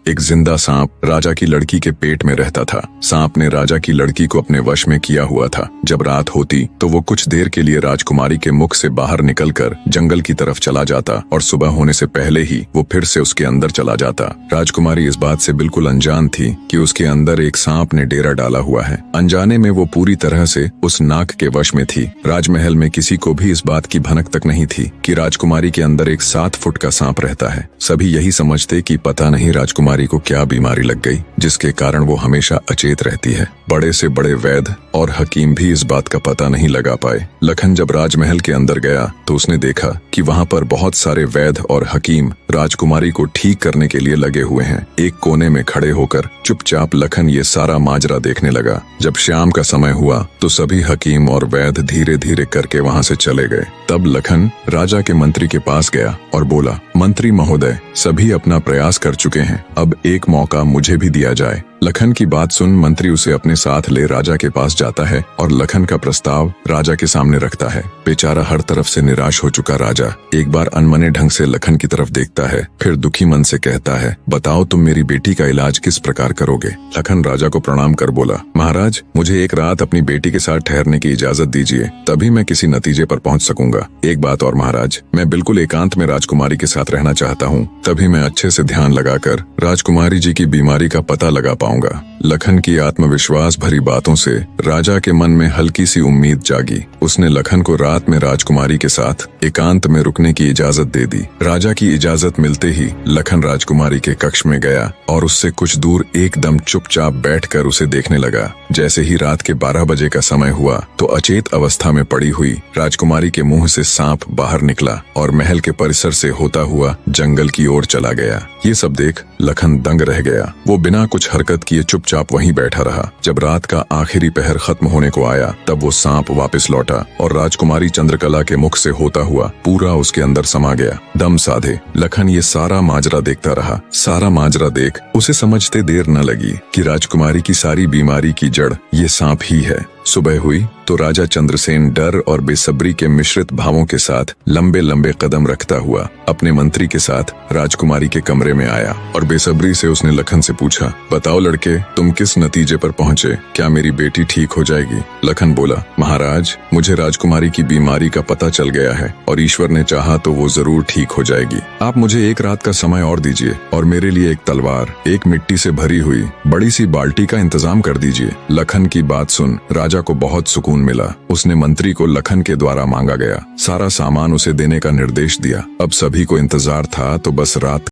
एक जिंदा सांप राजा की लड़की के पेट में रहता था। सांप ने राजा की लड़की को अपने वश में किया हुआ था। जब रात होती तो वो कुछ देर के लिए राजकुमारी के मुख से बाहर निकलकर जंगल की तरफ चला जाता और सुबह होने से पहले ही वो फिर से उसके अंदर चला जाता। राजकुमारी इस बात से बिल्कुल अनजान थी कि उसके अंदर एक सांप ने डेरा डाला हुआ है। अनजाने में वो पूरी तरह से उस नाग के वश में थी। राजमहल में किसी को भी इस बात की भनक तक नहीं थी कि राजकुमारी के अंदर एक 7 फुट का सांप रहता है। सभी यही समझते कि पता नहीं राजकुमारी को क्या बीमारी लग गई जिसके कारण वो हमेशा अचेत रहती है। बड़े से बड़े वैद्य और हकीम भी इस बात का पता नहीं लगा पाए। लखन जब राजमहल के अंदर गया तो उसने देखा कि वहाँ पर बहुत सारे वैद्य और हकीम राजकुमारी को ठीक करने के लिए लगे हुए हैं। एक कोने में खड़े होकर चुपचाप लखन ये सारा माजरा देखने लगा। जब शाम का समय हुआ तो सभी हकीम और वैद्य धीरे धीरे करके वहाँ से चले गए। तब लखन राजा के मंत्री के पास गया और बोला, मंत्री महोदय, सभी अपना प्रयास कर चुके हैं, अब एक मौका मुझे भी दिया जाए। लखन की बात सुन मंत्री उसे अपने साथ ले राजा के पास जाता है और लखन का प्रस्ताव राजा के सामने रखता है। बेचारा हर तरफ से निराश हो चुका राजा एक बार अनमने ढंग से लखन की तरफ देखता है, फिर दुखी मन से कहता है, बताओ तुम मेरी बेटी का इलाज किस प्रकार करोगे। लखन राजा को प्रणाम कर बोला, महाराज, मुझे एक रात अपनी बेटी के साथ ठहरने की इजाजत दीजिए, तभी मैं किसी नतीजे पर पहुंच सकूंगा। एक बात और महाराज, मैं बिल्कुल एकांत में राजकुमारी के साथ रहना चाहता हूँ, तभी मैं अच्छे से ध्यान लगाकर राजकुमारी जी की बीमारी का पता लगा पाऊंगा। लखन की आत्मविश्वास भरी बातों से राजा के मन में हल्की सी उम्मीद जागी। उसने लखन को रात में राजकुमारी के साथ एकांत में रुकने की इजाजत दे दी। राजा की इजाजत मिलते ही लखन राजकुमारी के कक्ष में गया और उससे कुछ दूर एकदम चुपचाप बैठकर उसे देखने लगा। जैसे ही रात के 12 बजे का समय हुआ तो अचेत अवस्था में पड़ी हुई राजकुमारी के मुंह से सांप बाहर निकला और महल के परिसर से होता हुआ जंगल की ओर चला गया। ये सब देख लखन दंग रह गया। वो बिना कुछ हरकत किए चुपचाप वहीं बैठा रहा। जब रात का आखिरी पहर खत्म होने को आया तब वो सांप वापस लौटा और राजकुमारी चंद्रकला के मुख से होता हुआ पूरा उसके अंदर समा गया। दम साधे लखन ये सारा माजरा देखता रहा। सारा माजरा देख उसे समझते देर न लगी कि राजकुमारी की सारी बीमारी की जड़ ये सांप ही है। सुबह हुई तो राजा चंद्रसेन डर और बेसब्री के मिश्रित भावों के साथ लंबे लंबे कदम रखता हुआ अपने मंत्री के साथ राजकुमारी के कमरे में आया और बेसब्री से उसने लखन से पूछा, बताओ लड़के, तुम किस नतीजे पर पहुंचे? क्या मेरी बेटी ठीक हो जाएगी? लखन बोला, महाराज, मुझे राजकुमारी की बीमारी का पता चल गया है और ईश्वर ने चाहा तो वो जरूर ठीक हो जाएगी। आप मुझे एक रात का समय और दीजिए और मेरे लिए एक तलवार, एक मिट्टी से भरी हुई बड़ी सी बाल्टी का इंतजाम कर दीजिए। लखन की बात सुन राजा को बहुत सुकून मिला। उसने मंत्री को लखन के द्वारा मांगा गया सारा सामान उसे देने का निर्देश दिया। अब सभी को इंतजार था तो बस रात